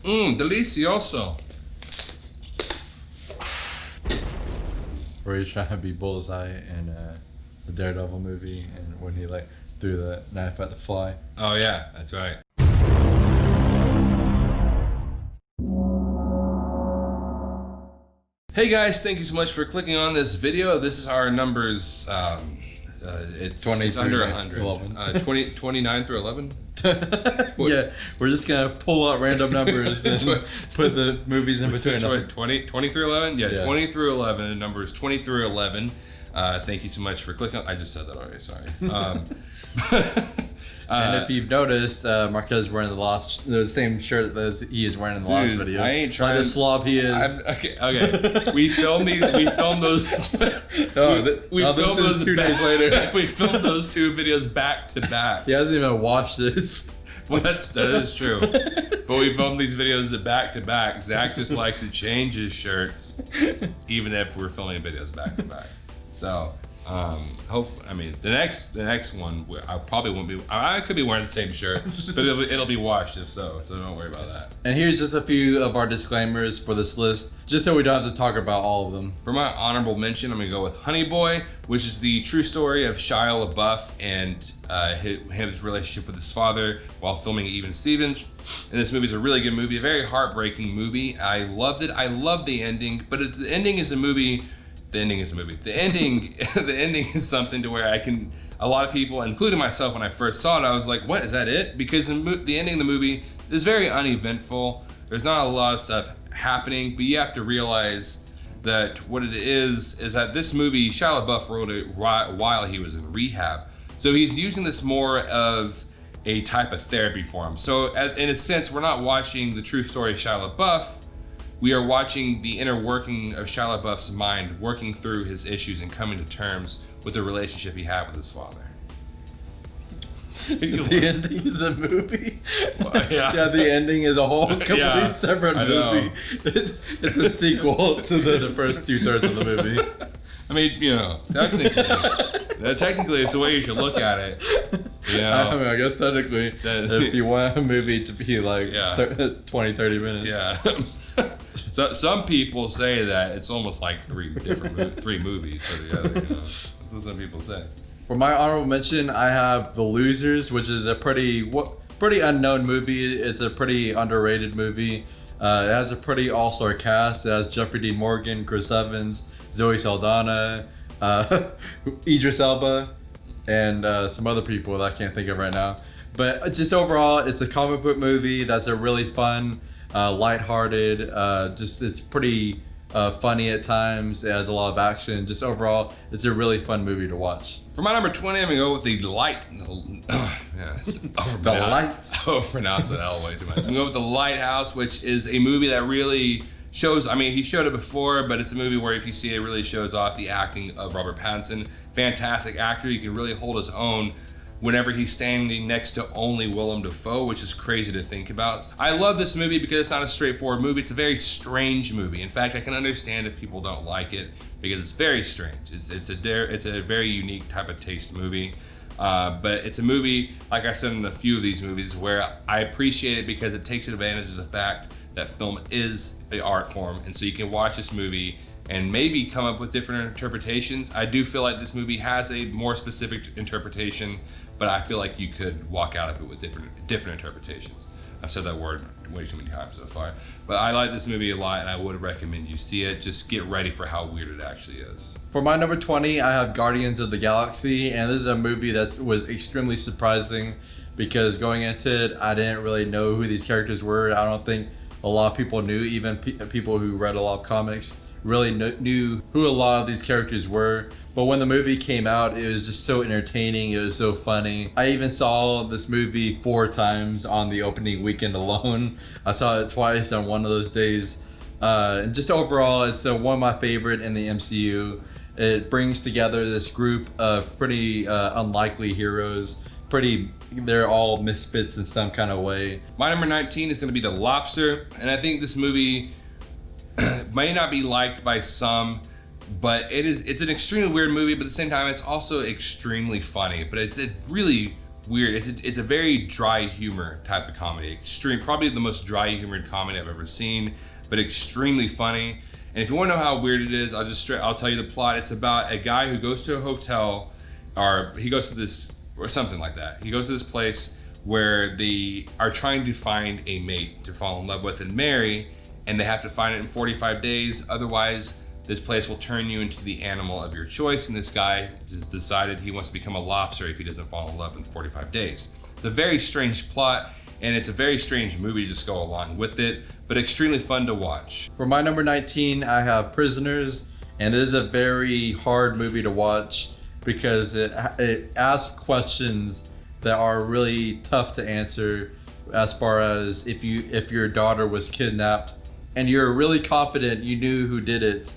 Delicioso. Where he's trying to be Bullseye in the Daredevil movie, and when he like threw the knife at the fly. Oh yeah, that's right. Hey guys, thank you so much for clicking on this video. This is our numbers. It's under 100. 29 through 11. Yeah, we're just gonna pull out random numbers and put the movies in between them. 20 through 11? Yeah, 20 through 11. The number is 20 through 11. Thank you so much for clicking. I just said that already, sorry. And if you've noticed, Marquez is wearing the same shirt as he is wearing in the last video. I ain't trying. Like the slob he is. Okay. We filmed those. This is 2 days later. We filmed those two videos back to back. He hasn't even watched this. Well, that is true. But we filmed these videos back to back. Zach just likes to change his shirts, even if we're filming videos back to back. So, the next one, I probably won't be. I could be wearing the same shirt, but it'll be washed if so. So don't worry about that. And here's just a few of our disclaimers for this list, just so we don't have to talk about all of them. For my honorable mention, I'm gonna go with Honey Boy, which is the true story of Shia LaBeouf and his relationship with his father while filming Even Stevens. And this movie is a really good movie, a very heartbreaking movie. I loved it. I love the ending, but the ending is a movie. The ending is something to where a lot of people, including myself, when I first saw it, I was like, what, is that it? Because the ending of the movie is very uneventful. There's not a lot of stuff happening, but you have to realize that what it is that this movie, Shia LaBeouf wrote it while he was in rehab. So he's using this more of a type of therapy for him. So in a sense, we're not watching the true story of Shia LaBeouf. We are watching the inner working of Shia LaBeouf's mind, working through his issues and coming to terms with the relationship he had with his father. The ending is a movie. Well, yeah, the ending is a whole completely separate movie. It's a sequel to the first 2/3 of the movie. I mean, technically it's the way you should look at it. I mean, I guess technically, if you want a movie to be like 20, 30 minutes. Yeah. So some people say that it's almost like three movies put together. That's what some people say. For my honorable mention, I have The Losers, which is a pretty unknown movie. It's a pretty underrated movie. It has a pretty all-star cast. It has Jeffrey Dean Morgan, Chris Evans, Zoe Saldana, Idris Elba, and some other people that I can't think of right now. But just overall, it's a comic book movie that's a really fun, lighthearted, it's pretty funny at times. It has a lot of action. Just overall, it's a really fun movie to watch. For my number 20, I'm gonna go with The Light. The Light. I'll pronounce it out way too much. I'm gonna go with The Lighthouse, which is a movie that really shows. I mean, he showed it before, but it's a movie where if you see it, really shows off the acting of Robert Pattinson. Fantastic actor. He can really hold his own whenever he's standing next to only Willem Dafoe, which is crazy to think about. I love this movie because it's not a straightforward movie. It's a very strange movie. In fact, I can understand if people don't like it because it's very strange. It's a very unique type of taste movie. But it's a movie, like I said in a few of these movies, where I appreciate it because it takes advantage of the fact that film is an art form. And so you can watch this movie and maybe come up with different interpretations. I do feel like this movie has a more specific interpretation, but I feel like you could walk out of it with different interpretations. I've said that word way too many times so far. But I like this movie a lot, and I would recommend you see it. Just get ready for how weird it actually is. For my number 20, I have Guardians of the Galaxy, and this is a movie that was extremely surprising because going into it, I didn't really know who these characters were. I don't think a lot of people knew, even people who read a lot of comics really knew who a lot of these characters were. But when the movie came out, it was just so entertaining. It was so funny. I even saw this movie 4 times on the opening weekend alone. I saw it twice on one of those days. And just overall, it's one of my favorite in the MCU. It brings together this group of pretty unlikely heroes. They're all misfits in some kind of way. My number 19 is going to be The Lobster. And I think this movie may not be liked by some, but it's an extremely weird movie, but at the same time it's also extremely funny. But it's a really weird. It's a very dry humor type of comedy. Probably the most dry humored comedy I've ever seen, but extremely funny. And if you want to know how weird it is, I'll tell you the plot. It's about a guy who goes to a hotel, or he goes to this, or something like that. He goes to this place where they are trying to find a mate to fall in love with and marry, and they have to find it in 45 days. Otherwise, this place will turn you into the animal of your choice, and this guy has decided he wants to become a lobster if he doesn't fall in love in 45 days. It's a very strange plot, and it's a very strange movie to just go along with it, but extremely fun to watch. For my number 19, I have Prisoners, and this is a very hard movie to watch because it asks questions that are really tough to answer, as far as if your daughter was kidnapped and you're really confident you knew who did it,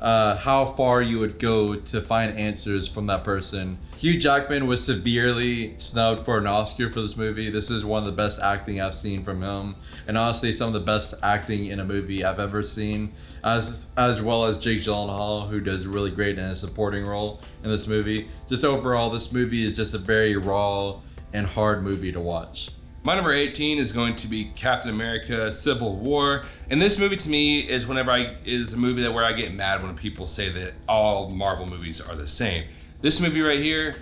how far you would go to find answers from that person. Hugh Jackman was severely snubbed for an Oscar for this movie. This is one of the best acting I've seen from him, and honestly some of the best acting in a movie I've ever seen, as well as Jake Gyllenhaal, who does really great in a supporting role in this movie. Just overall, this movie is just a very raw and hard movie to watch. My number 18 is going to be Captain America: Civil War, and this movie to me is a movie where I get mad when people say that all Marvel movies are the same. This movie right here,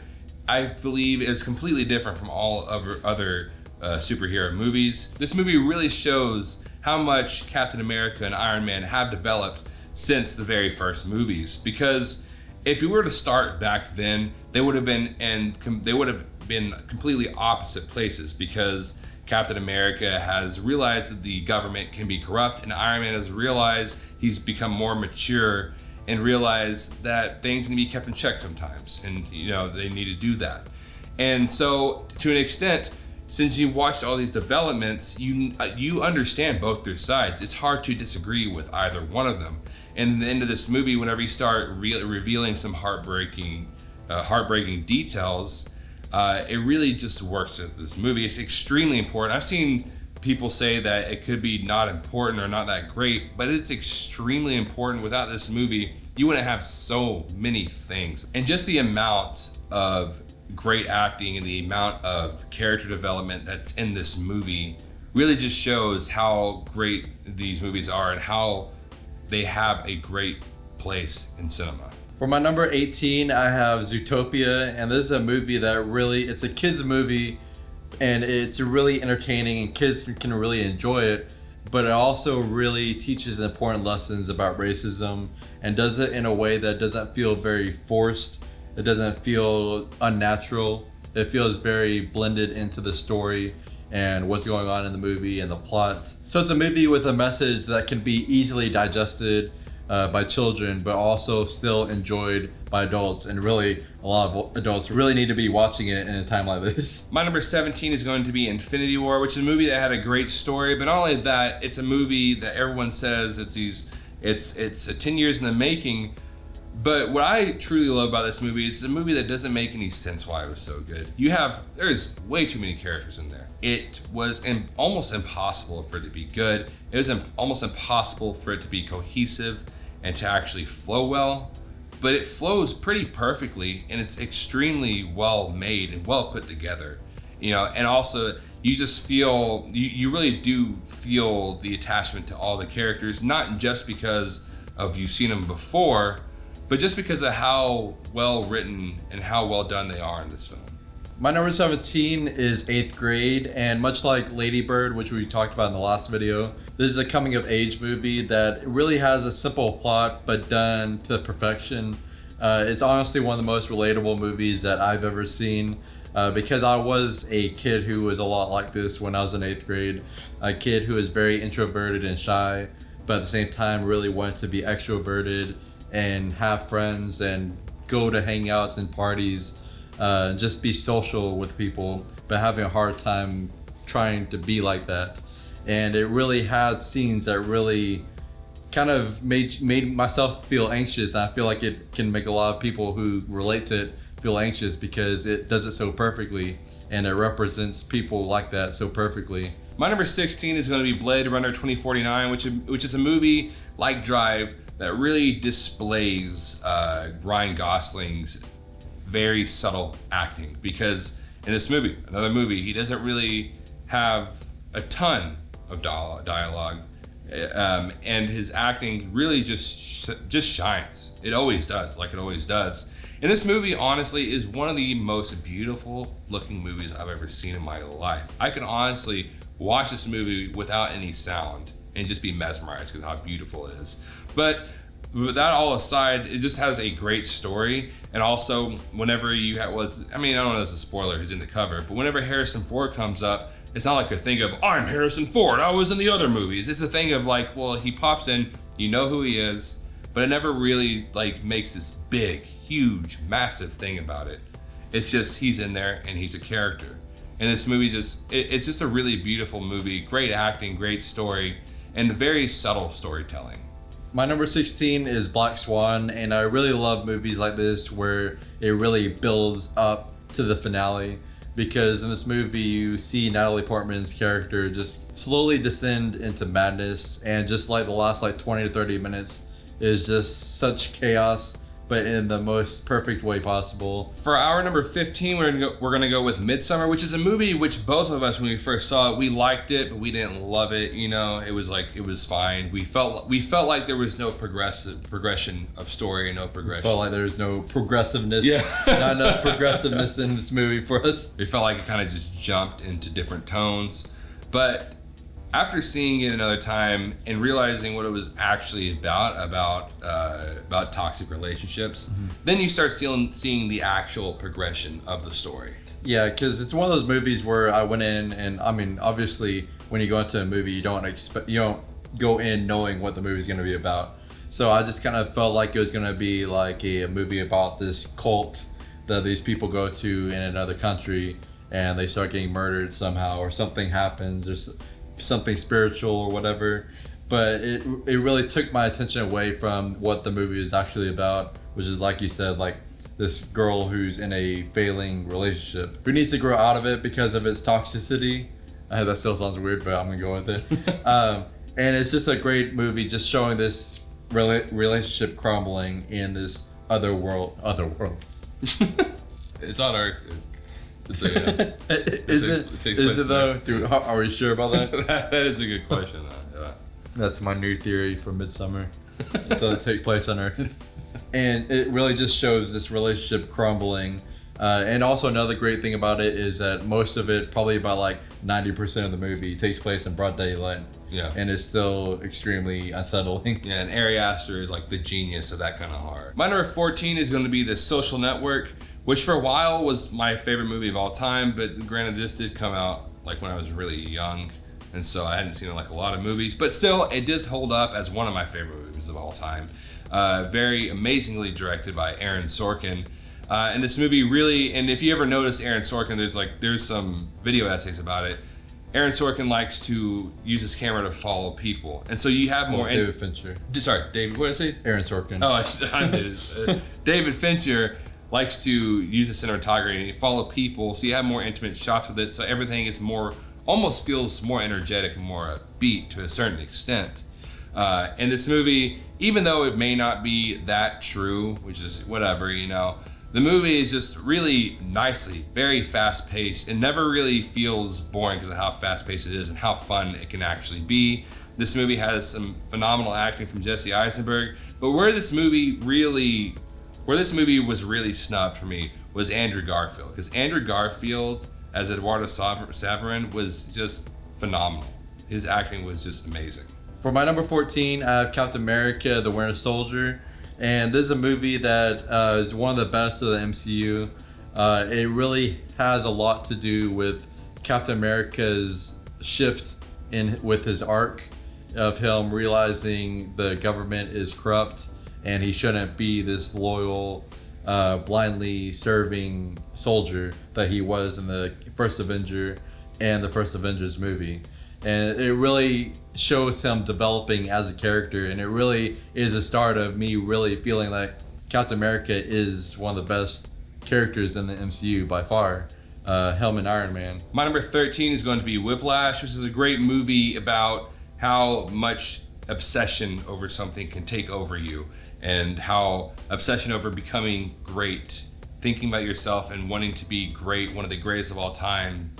I believe, is completely different from all other superhero movies. This movie really shows how much Captain America and Iron Man have developed since the very first movies. Because if you were to start back then, they would have been completely opposite places, because Captain America has realized that the government can be corrupt, and Iron Man has realized he's become more mature and realized that things need to be kept in check sometimes, and they need to do that. And so to an extent, since you watched all these developments, you understand both their sides. It's hard to disagree with either one of them. And in the end of this movie, whenever you start revealing some heartbreaking details, it really just works with this movie. It's extremely important. I've seen people say that it could be not important or not that great, but it's extremely important. Without this movie, you wouldn't have so many things. And just the amount of great acting and the amount of character development that's in this movie really just shows how great these movies are and how they have a great place in cinema. For my number 18, I have Zootopia, and this is a movie that it's a kids movie, and it's really entertaining and kids can really enjoy it, but it also really teaches important lessons about racism and does it in a way that doesn't feel very forced. It doesn't feel unnatural. It feels very blended into the story and what's going on in the movie and the plot. So it's a movie with a message that can be easily digested by children, but also still enjoyed by adults, and really a lot of adults really need to be watching it in a time like this. My number 17 is going to be Infinity War, which is a movie that had a great story, but not only that, it's a movie that everyone says it's 10 years in the making. But what I truly love about this movie, it's a movie that doesn't make any sense why it was so good. There's way too many characters in there. It was almost impossible for it to be good. It was almost impossible for it to be cohesive and to actually flow well. But it flows pretty perfectly, and it's extremely well made and well put together. And also you just feel, you really do feel the attachment to all the characters, not just because of you've seen them before, but just because of how well written and how well done they are in this film. My number 17 is 8th Grade, and much like Lady Bird, which we talked about in the last video, this is a coming of age movie that really has a simple plot but done to perfection. It's honestly one of the most relatable movies that I've ever seen, because I was a kid who was a lot like this when I was in 8th grade, a kid who was very introverted and shy, but at the same time really wanted to be extroverted and have friends and go to hangouts and parties, just be social with people, but having a hard time trying to be like that. And it really had scenes that really kind of made myself feel anxious. And I feel like it can make a lot of people who relate to it feel anxious because it does it so perfectly, and it represents people like that so perfectly. My number 16 is going to be Blade Runner 2049, which is a movie like Drive that really displays Ryan Gosling's very subtle acting, because In this movie, another movie, he doesn't really have a ton of dialogue, and his acting really just shines. It always does, like it always does. And this movie, honestly, is one of the most beautiful looking movies I've ever seen in my life. I can honestly watch this movie without any sound and just be mesmerized because how beautiful it is. But with that all aside, it just has a great story. And also, whenever you have, I don't know if it's a spoiler who's in the cover, but whenever Harrison Ford comes up, it's not like a thing of, I'm Harrison Ford, I was in the other movies. It's a thing of like, well, he pops in, you know who he is, but it never really like makes this big, huge, massive thing about it. It's just, he's in there and he's a character. And this movie it's just a really beautiful movie, great acting, great story, and very subtle storytelling. My number 16 is Black Swan, and I really love movies like this where it really builds up to the finale, because in this movie you see Natalie Portman's character just slowly descend into madness, and just like the last 20 to 30 minutes is just such chaos, but in the most perfect way possible. For our number 15, we're gonna go with Midsommar, which is a movie which both of us, when we first saw it, we liked it, but we didn't love it. You know, it was fine. We felt like there was no progression of story and no progression. Felt like there was no progressiveness. Yeah. Not enough progressiveness in this movie for us. It felt like it kind of just jumped into different tones, but after seeing it another time and realizing what it was actually about toxic relationships, then you start seeing the actual progression of the story. Yeah, because it's one of those movies where I went in, and obviously when you go into a movie, you don't go in knowing what the movie's going to be about. So I just kind of felt like it was going to be like a movie about this cult that these people go to in another country, and they start getting murdered somehow, or something happens. There's something spiritual or whatever, but it really took my attention away from what the movie is actually about, which is, like you said, like this girl who's in a failing relationship who needs to grow out of it because of its toxicity. That still sounds weird, but I'm gonna go with it. And it's just a great movie, just showing this relationship crumbling in this other world. It's on Earth. Is it though? Dude, are we sure about that? That is a good question, though. Yeah. That's my new theory for Midsommar. It doesn't take place on Earth. And it really just shows this relationship crumbling. And also another great thing about it is that most of it, probably about 90% of the movie, takes place in broad daylight. Yeah. And it's still extremely unsettling. Yeah, and Ari Aster is like the genius of that kind of horror. My number 14 is going to be The Social Network, which for a while was my favorite movie of all time, but granted this did come out when I was really young, and so I hadn't seen a lot of movies, but still it does hold up as one of my favorite movies of all time. Very amazingly directed by Aaron Sorkin. And this movie really, and if you ever notice Aaron Sorkin, there's some video essays about it. Aaron Sorkin likes to use his camera to follow people, and so you have more. David Fincher. Sorry, David. What did I say? Aaron Sorkin. Oh, I did. David Fincher likes to use the cinematography and follow people, so you have more intimate shots with it. So everything is almost feels more energetic and more upbeat to a certain extent. And this movie, even though it may not be that true, which is whatever, the movie is just really nicely, very fast-paced. It never really feels boring because of how fast-paced it is and how fun it can actually be. This movie has some phenomenal acting from Jesse Eisenberg, but where this movie was really snubbed for me was Andrew Garfield, because Andrew Garfield as Eduardo Saverin was just phenomenal. His acting was just amazing. For my number 14, I have Captain America: The Winter Soldier. And this is a movie that is one of the best of the MCU. It really has a lot to do with Captain America's shift with his arc of him realizing the government is corrupt and he shouldn't be this loyal, blindly serving soldier that he was in the first Avenger and the first Avengers movie. And it really shows him developing as a character, and it really is a start of me really feeling like Captain America is one of the best characters in the MCU by far. Him and Iron Man. My number 13 is going to be Whiplash, which is a great movie about how much obsession over something can take over you, and how obsession over becoming great thinking about yourself and wanting to be great, one of the greatest of all time,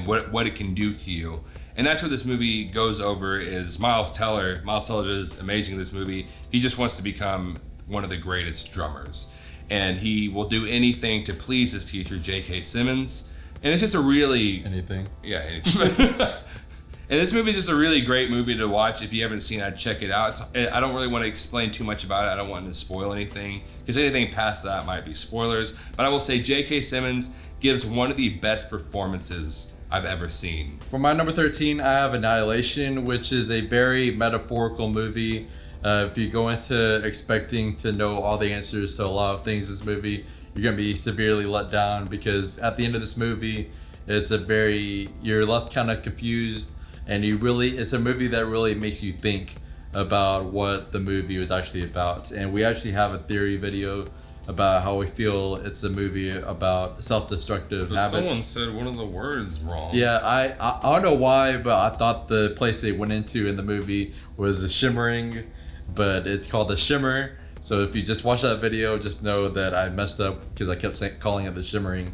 what it can do to you. And that's what this movie goes over. Is Miles Teller is amazing in this movie. He just wants to become one of the greatest drummers, and he will do anything to please his teacher, J.K. Simmons. And it's just a really anything. And this movie is just a really great movie to watch. If you haven't seen it, I'd check it out. I don't really want to explain too much about it. I don't want to spoil anything, because anything past that might be spoilers. But I will say J.K. Simmons gives one of the best performances I've ever seen. For my number 13, I have Annihilation, which is a very metaphorical movie. If you go into expecting to know all the answers to a lot of things in this movie, you're going to be severely let down, because at the end of this movie, you're left kind of confused. And it's a movie that really makes you think about what the movie was actually about. And we actually have a theory video about how we feel it's a movie about self-destructive habits. Someone said one of the words wrong. Yeah, I don't know why, but I thought the place they went into in the movie was the Shimmering, but it's called the Shimmer. So if you just watch that video, just know that I messed up because I kept calling it the Shimmering.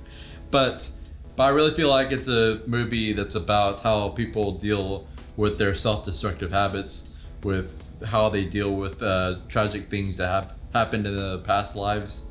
But I really feel like it's a movie that's about how people deal with their self-destructive habits, with how they deal with tragic things that have happened in the past lives.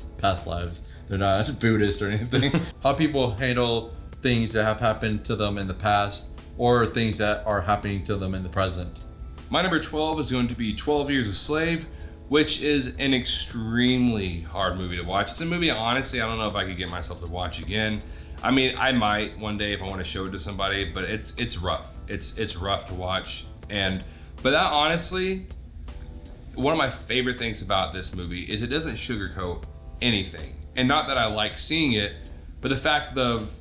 They're not Buddhist or anything. How people handle things that have happened to them in the past, or things that are happening to them in the present. My number 12 is going to be 12 Years a Slave, which is an extremely hard movie to watch. It's a movie, honestly, I don't know if I could get myself to watch again. I mean, I might one day if I want to show it to somebody, but it's rough. It's rough to watch. But that, honestly, one of my favorite things about this movie is it doesn't sugarcoat anything. And not that I like seeing it, but the fact of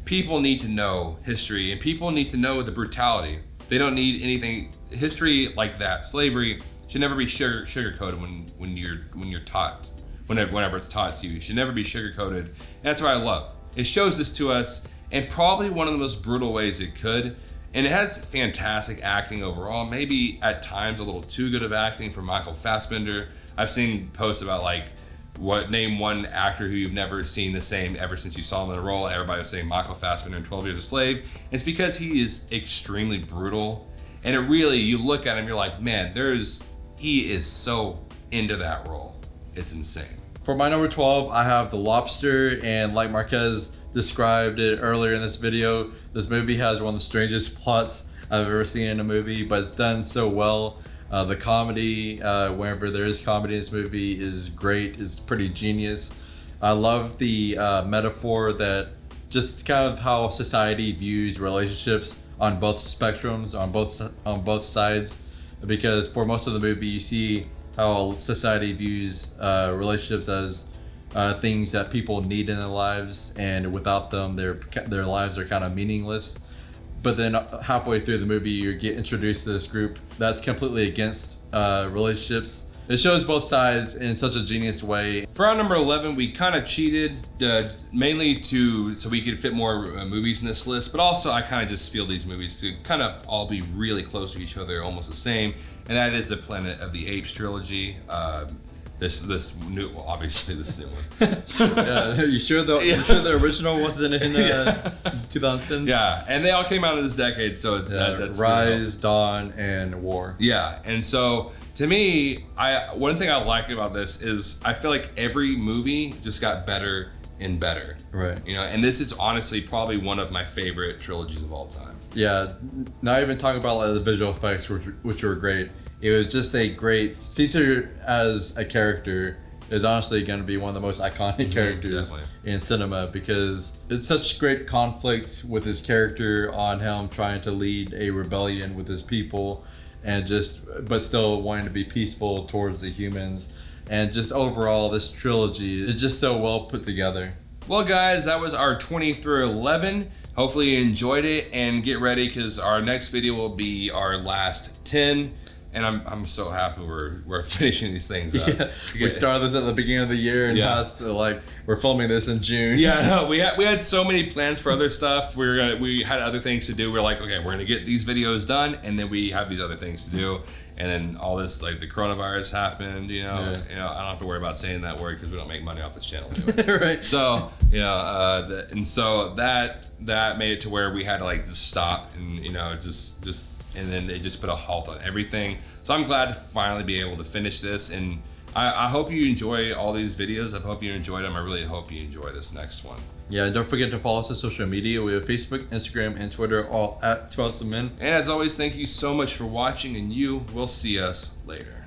people need to know history, and people need to know the brutality. They don't need anything. History like that, slavery, should never be sugarcoated when you're taught. Whenever it's taught to you, it should never be sugarcoated. And that's what I love. It shows this to us in probably one of the most brutal ways it could. And it has fantastic acting overall. Maybe at times a little too good of acting from Michael Fassbender. I've seen posts about name one actor who you've never seen the same ever since you saw him in a role. Everybody was saying Michael Fassbender in 12 Years a Slave. And it's because he is extremely brutal. And it really, you look at him, you're like, man, he is so into that role. It's insane. For my number 12, I have The Lobster, and like Marquez described it earlier in this video, this movie has one of the strangest plots I've ever seen in a movie, but it's done so well. The comedy, whenever there is comedy in this movie, is great. It's pretty genius. I love the metaphor that just kind of how society views relationships on both spectrums, on both sides, because for most of the movie you see how society views relationships as things that people need in their lives, and without them their lives are kind of meaningless. But then halfway through the movie you get introduced to this group that's completely against relationships. It shows both sides in such a genius way. For our number 11, we kind of cheated, mainly so we could fit more movies in this list, but also I kind of just feel these movies to kind of all be really close to each other, almost the same, and that is the Planet of the Apes trilogy. This new one. Yeah, you sure the original wasn't in 2010? Yeah, and they all came out in this decade, so that's Rise, Dawn, and War. Yeah, and so to me, one thing I like about this is I feel like every movie just got better and better. Right. And this is honestly probably one of my favorite trilogies of all time. Yeah, not even talking about the visual effects, which were great. It was just a great... Caesar as a character is honestly going to be one of the most iconic characters in cinema, because it's such great conflict with his character on him trying to lead a rebellion with his people, but still wanting to be peaceful towards the humans. And just overall, this trilogy is just so well put together. Well, guys, that was our 20 through 11. Hopefully you enjoyed it, and get ready because our next video will be our last 10. And I'm so happy we're finishing these things up. Yeah, we started this at the beginning of the year, and now it's like we're filming this in June. Yeah, no, we had so many plans for other stuff. We had other things to do. We're like, okay, we're gonna get these videos done, and then we have these other things to do. And then all this, like the coronavirus happened. I don't have to worry about saying that word because we don't make money off this channel. Right. So so that made it to where we had to like just stop and just. And then they just put a halt on everything. So I'm glad to finally be able to finish this. And I hope you enjoy all these videos. I hope you enjoyed them. I really hope you enjoy this next one. Yeah, and don't forget to follow us on social media. We have Facebook, Instagram, and Twitter, all at 2 Awesome Men. And as always, thank you so much for watching, and you will see us later.